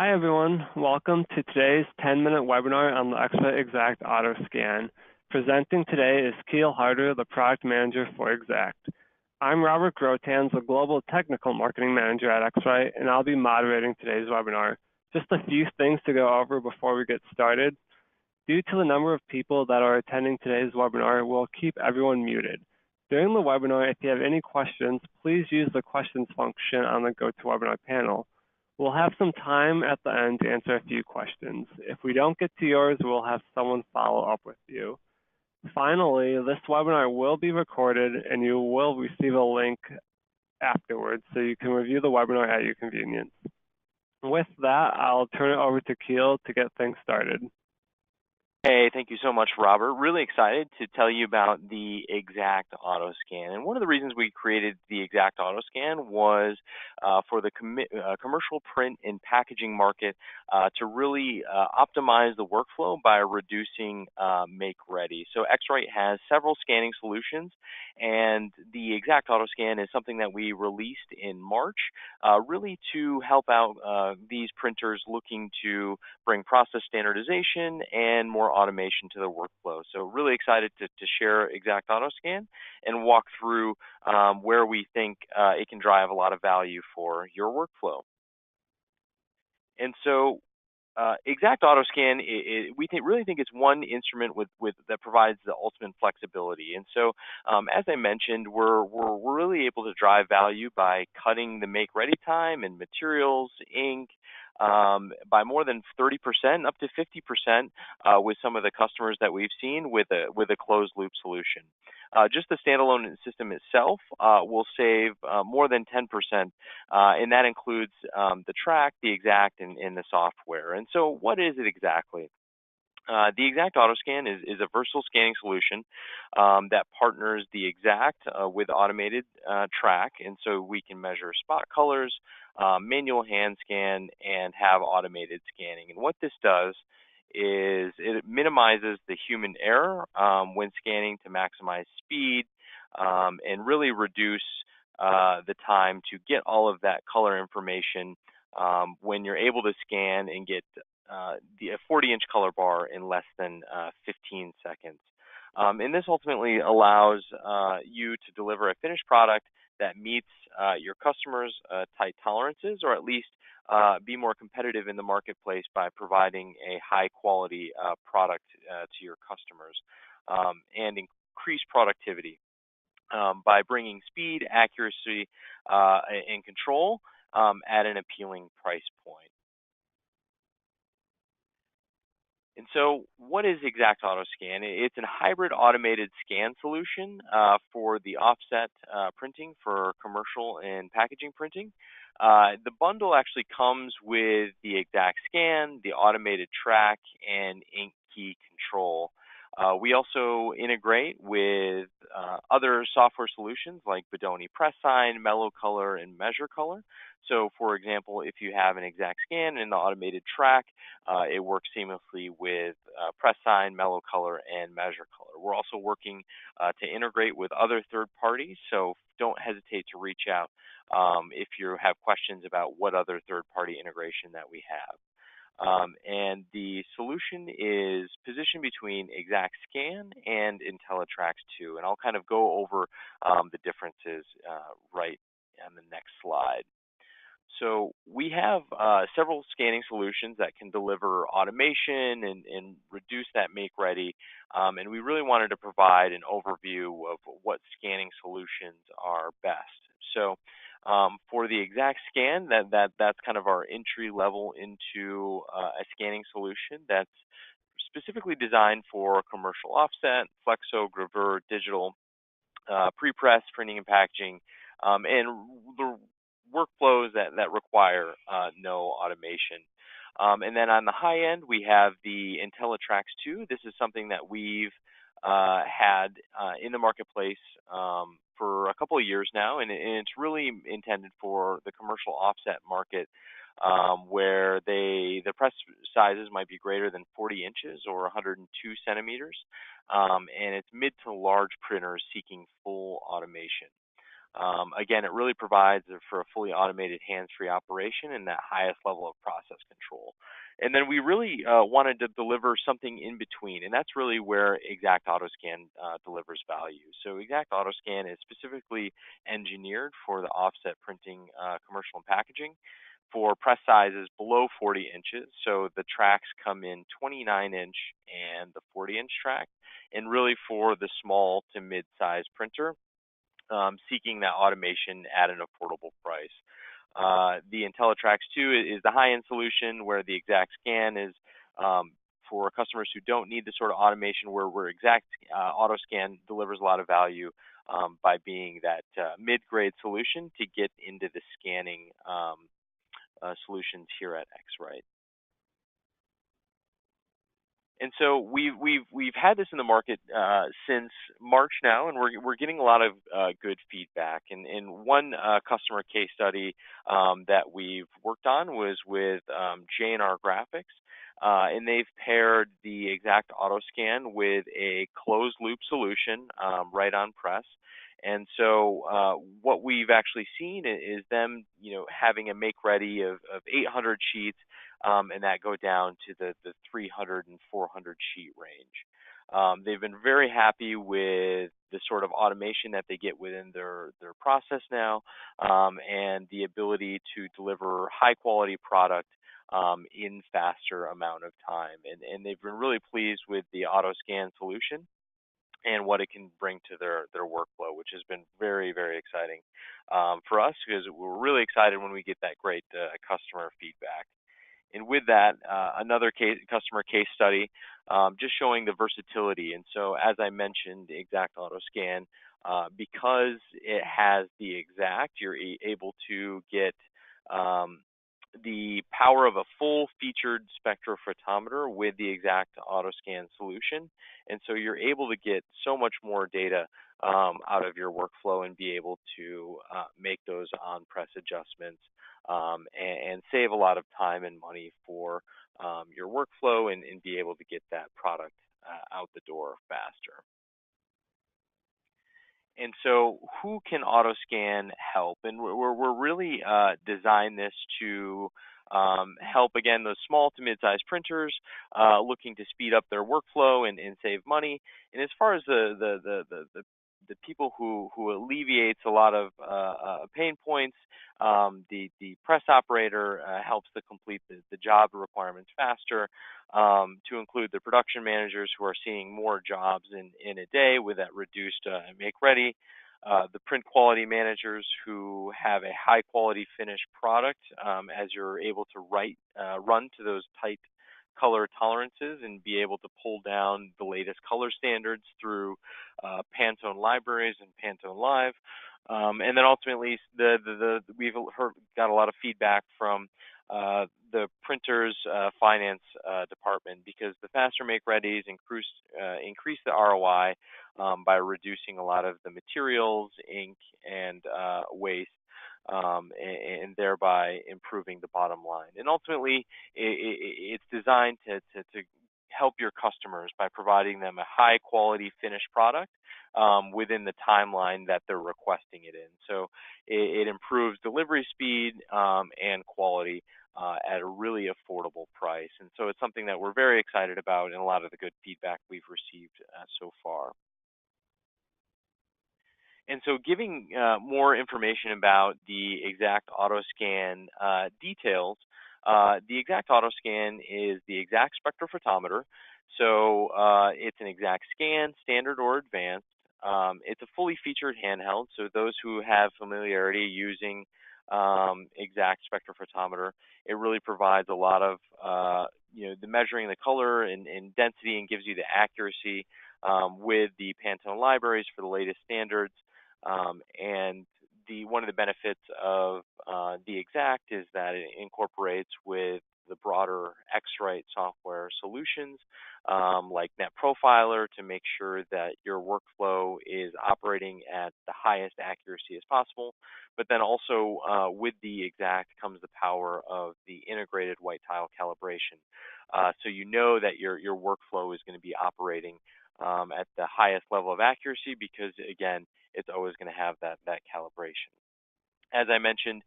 Hi everyone, welcome to today's 10-minute webinar on the X-Rite eXact Auto Scan. Presenting today is Keal Harter, the Product Manager for eXact. I'm Robert Grotans, the Global Technical Marketing Manager at X-Rite, and I'll be moderating today's webinar. Just a few things to go over before we get started. Due to the number of people that are attending today's webinar, we'll keep everyone muted. During the webinar, if you have any questions, please use the questions function on the GoToWebinar panel. We'll have some time at the end to answer a few questions. If we don't get to yours, we'll have someone follow up with you. Finally, this webinar will be recorded and you will receive a link afterwards so you can review the webinar at your convenience. With that, I'll turn it over to Keal to get things started. Hey, thank you so much, Robert. Really excited to tell you about the eXact Auto Scan. And one of the reasons we created the eXact Auto Scan was for the commercial print and packaging market to really optimize the workflow by reducing make ready. So X-Rite has several scanning solutions, and the eXact Auto Scan is something that we released in March, really to help out these printers looking to bring process standardization and more automation to the workflow. So really excited to share eXact Auto Scan and walk through where we think it can drive a lot of value for your workflow. And so eXact Auto Scan, we really think it's one instrument that provides the ultimate flexibility. And so, as I mentioned, we're really able to drive value by cutting the make ready time and materials, ink, by more than 30%, up to 50% with some of the customers that we've seen with a closed loop solution. Just the standalone system itself will save more than 10%, and that includes the track, the eXact, and the software. And so what is it exactly? The eXact Auto Scan is a versatile scanning solution that partners the eXact with automated track, and so we can measure spot colors, manual hand scan, and have automated scanning. And what this does is it minimizes the human error when scanning to maximize speed and really reduce the time to get all of that color information when you're able to scan and get the 40-inch color bar in less than 15 seconds. And this ultimately allows you to deliver a finished product that meets your customers' tight tolerances, or at least be more competitive in the marketplace by providing a high-quality product to your customers, and increase productivity by bringing speed, accuracy, and control at an appealing price point. And so what is eXact Auto Scan? It's a hybrid automated scan solution for the offset printing for commercial and packaging printing. The bundle actually comes with the eXact scan, the automated track, and ink key control. We also integrate with other software solutions like Bodoni Press Sign, Mellow Color, and Measure Color. So, for example, if you have an eXact scan and the automated track, it works seamlessly with Press Sign, Mellow Color, and Measure Color. We're also working to integrate with other third parties, so don't hesitate to reach out if you have questions about what other third-party integration that we have. And the solution is positioned between eXact Scan and IntelliTrax 2, and I'll kind of go over the differences right on the next slide. So we have several scanning solutions that can deliver automation and reduce that make ready, and we really wanted to provide an overview of what scanning solutions are best. So for the eXact scan, that's kind of our entry level into a scanning solution that's specifically designed for commercial offset, flexo, gravure, digital, pre-press, printing and packaging, and the workflows that require no automation. And then on the high end, we have the IntelliTrax 2. This is something that we've had in the marketplace for a couple of years now, and it's really intended for the commercial offset market, where the press sizes might be greater than 40 inches or 102 centimeters, and it's mid to large printers seeking full automation. Again, it really provides for a fully automated hands-free operation and that highest level of process control. And then we really wanted to deliver something in between, and that's really where eXact AutoScan delivers value. So eXact AutoScan is specifically engineered for the offset printing, commercial and packaging for press sizes below 40 inches. So the tracks come in 29-inch and the 40-inch track, and really for the small to mid-size printer seeking that automation at an affordable price. The IntelliTrax 2 is the high-end solution where the eXact Scan is for customers who don't need the sort of automation where eXact AutoScan delivers a lot of value by being that mid-grade solution to get into the scanning solutions here at X-Rite. And so we've had this in the market since March now, and we're getting a lot of good feedback. And one customer case study that we've worked on was with J&R Graphics, and they've paired the eXact AutoScan with a closed loop solution right on press. And so what we've actually seen is them, having a make ready of 800 sheets, and that go down to the 300 and 400 sheet range. They've been very happy with the sort of automation that they get within their process now, and the ability to deliver high quality product in faster amount of time. And they've been really pleased with the AutoScan solution and what it can bring to their workflow, which has been very, very exciting for us, because we're really excited when we get that great customer feedback. And with that, another customer case study, just showing the versatility. And so, as I mentioned, eXact AutoScan, because it has the eXact, you're able to get the power of a full featured spectrophotometer with the eXact AutoScan solution. And so you're able to get so much more data out of your workflow and be able to make those on-press adjustments and save a lot of time and money for your workflow and be able to get that product out the door faster. And so who can AutoScan help? And we're really designed this to help, again, those small to mid-sized printers looking to speed up their workflow and save money. And as far as the people who alleviates a lot of pain points, the press operator helps to complete the job requirements faster, to include the production managers who are seeing more jobs in a day with that reduced make ready, the print quality managers who have a high quality finished product as you're able to run to those tight color tolerances and be able to pull down the latest color standards through Pantone libraries and Pantone Live. And then ultimately, we've got a lot of feedback from the printer's finance department, because the faster make readies increase the ROI by reducing a lot of the materials, ink, and waste, and thereby improving the bottom line. And ultimately, it's designed to help your customers by providing them a high quality finished product within the timeline that they're requesting it in. So it improves delivery speed and quality at a really affordable price. And so it's something that we're very excited about, and a lot of the good feedback we've received so far. And so giving more information about the eXact AutoScan details, the eXact AutoScan is the eXact spectrophotometer. So it's an eXact scan, standard or advanced. It's a fully featured handheld, so those who have familiarity using eXact spectrophotometer, it really provides a lot of the measuring the color and density, and gives you the accuracy with the Pantone libraries for the latest standards. And one of the benefits of the eXact is that it incorporates with the broader X-Rite software solutions like Net Profiler to make sure that your workflow is operating at the highest accuracy as possible. But then also with the eXact comes the power of the integrated white tile calibration. So you know that your workflow is going to be operating at the highest level of accuracy because, again, it's always going to have that calibration. As I mentioned,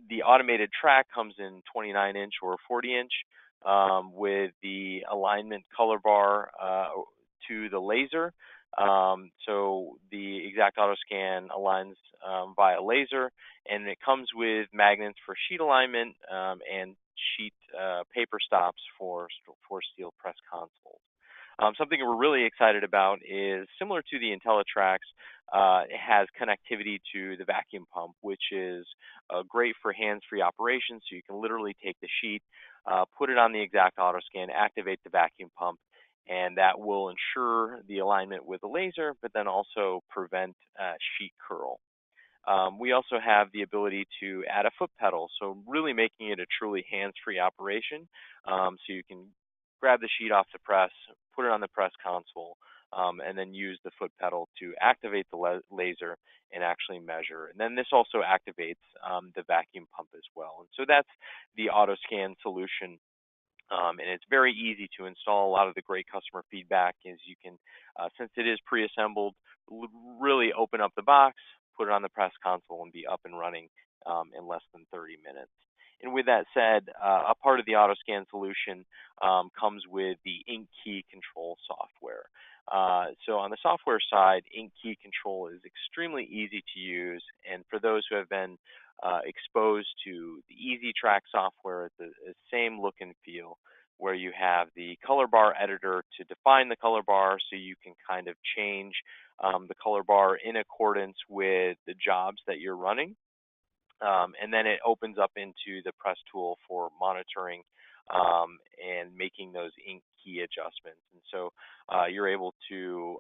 the automated track comes in 29-inch or 40-inch with the alignment color bar to the laser. So the eXact Auto Scan aligns via laser, and it comes with magnets for sheet alignment and sheet paper stops for steel press consoles. Something we're really excited about is similar to the IntelliTrax. It has connectivity to the vacuum pump, which is great for hands-free operations. So you can literally take the sheet, put it on the eXact Auto Scan, activate the vacuum pump, and that will ensure the alignment with the laser, but then also prevent sheet curl. We also have the ability to add a foot pedal, so really making it a truly hands-free operation. So you can grab the sheet off the press, put it on the press console, and then use the foot pedal to activate the laser and actually measure. And then this also activates the vacuum pump as well. And so that's the AutoScan solution. And it's very easy to install. A lot of the great customer feedback is you can, since it is pre-assembled, really open up the box, put it on the press console, and be up and running in less than 30 minutes. And with that said, a part of the AutoScan solution comes with the Ink Key Control software. So on the software side, Ink Key Control is extremely easy to use. And for those who have been exposed to the eXact software, it's the same look and feel, where you have the color bar editor to define the color bar, so you can kind of change the color bar in accordance with the jobs that you're running. And then it opens up into the press tool for monitoring and making those ink key adjustments. And so you're able to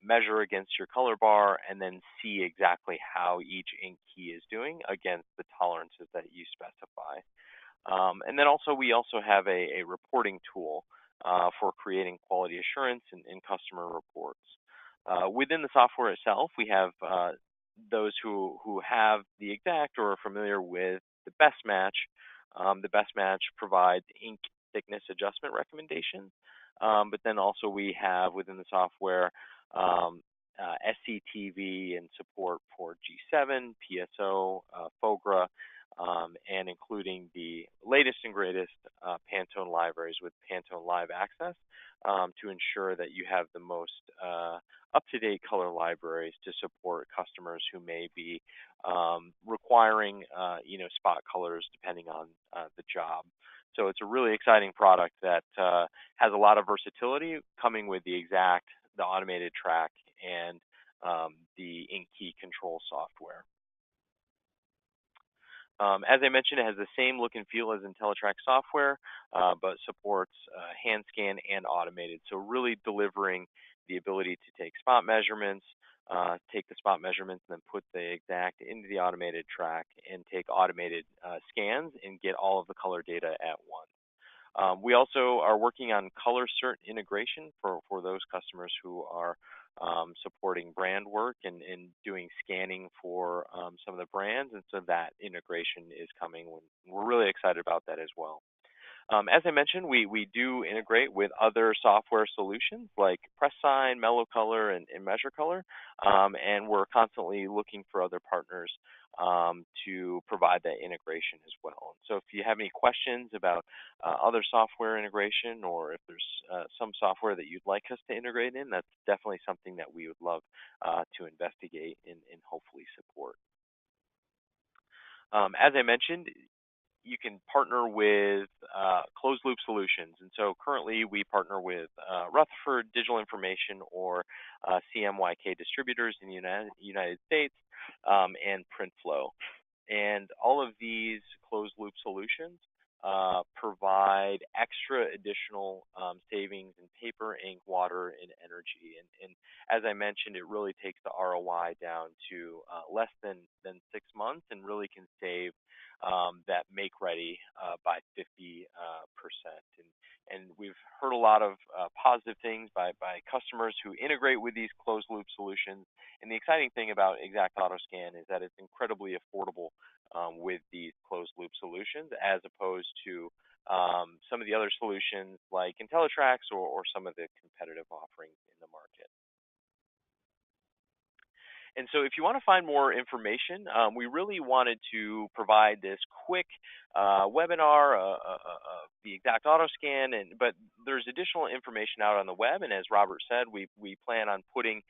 measure against your color bar and then see exactly how each ink key is doing against the tolerances that you specify. And then also we also have a reporting tool for creating quality assurance and customer reports. Within the software itself, we have those who have the eXact or are familiar with the best match. The best match provides ink thickness adjustment recommendations, but then also we have within the software SCTV and support for G7, PSO, FOGRA, and including the latest and greatest Pantone libraries with Pantone Live Access to ensure that you have the most up-to-date color libraries to support customers who may be requiring spot colors depending on the job. So it's a really exciting product that has a lot of versatility coming with the eXact, the automated track, and the Ink Key Control software. As I mentioned, it has the same look and feel as IntelliTrax software, but supports hand scan and automated. So really delivering the ability to take spot measurements, take the spot measurements, and then put the eXact into the automated track and take automated scans and get all of the color data at once. We also are working on color cert integration for those customers who are supporting brand work and doing scanning for some of the brands. And so that integration is coming. We're really excited about that as well. As I mentioned, we do integrate with other software solutions like PressSign, Mellow Color, and Measure Color, and we're constantly looking for other partners to provide that integration as well. So if you have any questions about other software integration, or if there's some software that you'd like us to integrate in, that's definitely something that we would love to investigate and hopefully support. As I mentioned, you can partner with closed loop solutions. And so currently we partner with Rutherford Digital Information or CMYK distributors in the United States and PrintFlow. And all of these closed loop solutions provide extra additional savings in paper, ink, water, and energy. And as I mentioned, it really takes the ROI down to less than 6 months and really can save that make ready by 50%. And we've heard a lot of positive things by customers who integrate with these closed loop solutions. And the exciting thing about eXact AutoScan is that it's incredibly affordable with these closed loop solutions, as opposed to some of the other solutions like IntelliTracks or some of the competitive offerings in the market. And so if you want to find more information, we really wanted to provide this quick webinar of the eXact AutoScan, but there's additional information out on the web. And as Robert said, we plan on putting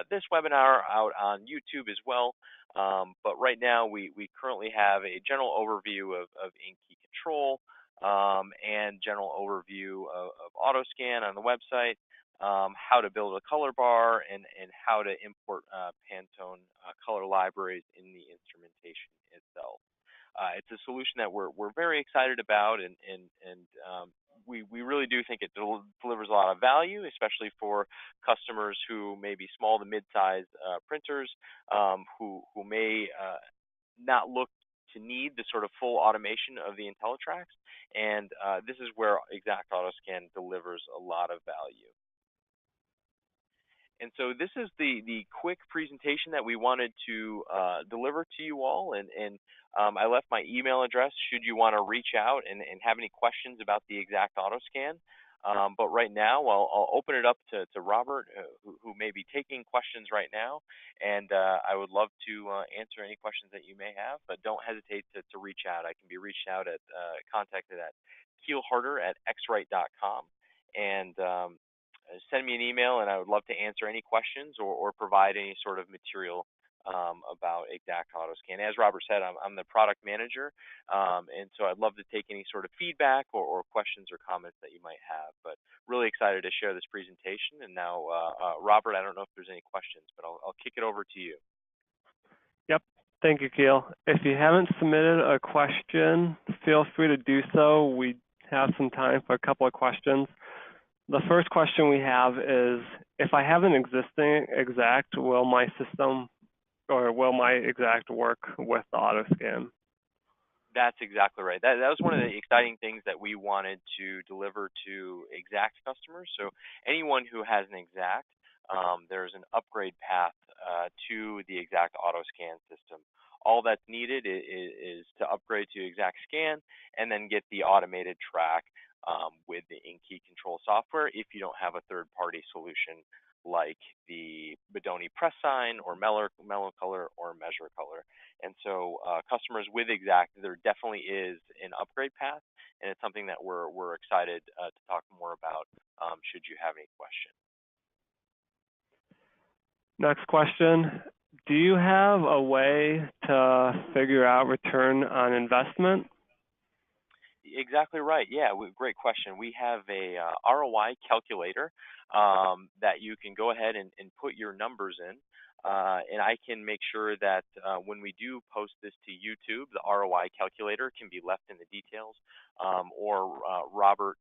this webinar out on YouTube as well. But right now, we currently have a general overview of in-key control and general overview of AutoScan on the website. How to build a color bar, and how to import Pantone color libraries in the instrumentation itself. It's a solution that we're very excited about, and we really do think it delivers a lot of value, especially for customers who may be small to mid-sized printers, who may not look to need the sort of full automation of the IntelliTracks, and this is where eXact AutoScan delivers a lot of value. And so this is the quick presentation that we wanted to deliver to you all. And I left my email address should you want to reach out and have any questions about the eXact AutoScan. But right now, I'll open it up to Robert, who may be taking questions right now. And I would love to answer any questions that you may have. But don't hesitate to reach out. I can be reached out at contacted at Keal Harter at X-Rite.com. And send me an email, and I would love to answer any questions or provide any sort of material about eXact AutoScan. As Robert said, I'm the product manager, and so I'd love to take any sort of feedback or questions or comments that you might have. But really excited to share this presentation. And now, Robert, I don't know if there's any questions, but I'll kick it over to you. Yep. Thank you, Keal. If you haven't submitted a question, feel free to do so. We have some time for a couple of questions. The first question we have is, if I have an existing eXact, will my system or will my eXact work with the AutoScan? That's exactly right. That was one of the exciting things that we wanted to deliver to eXact customers. So anyone who has an eXact, there's an upgrade path to the eXact AutoScan system. All that's needed is to upgrade to eXact Scan and then get the automated track with the in-key control software if you don't have a third-party solution like the Bedoni Press Sign or Mellow Color or Measure Color. And so customers with eXact, there definitely is an upgrade path, and it's something that we're excited to talk more about should you have any questions. Next question. Do you have a way to figure out return on investment? Exactly right. Yeah, great question. We have a ROI calculator that you can go ahead and put your numbers in. And I can make sure that when we do post this to YouTube, the ROI calculator can be left in the details. Or Robert,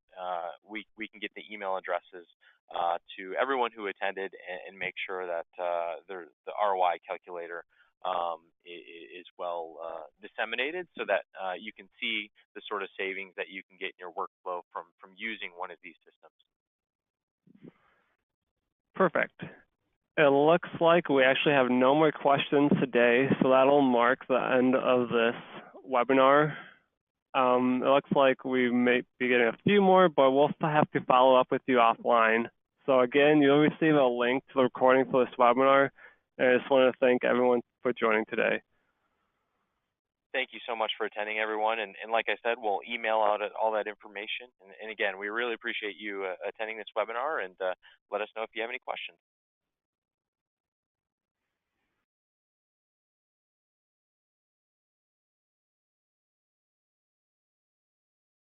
we can get the email addresses to everyone who attended and make sure that the ROI calculator is well disseminated, so that you can see the sort of savings that you can get in your workflow from using one of these systems. Perfect. It looks like we actually have no more questions today, so that'll mark the end of this webinar. It looks like we may be getting a few more, but we'll have to follow up with you offline. So again, you'll receive a link to the recording for this webinar. And I just want to thank everyone for joining today. Thank you so much for attending, everyone. And like I said, we'll email out all that information. And again, we really appreciate you attending this webinar, and let us know if you have any questions.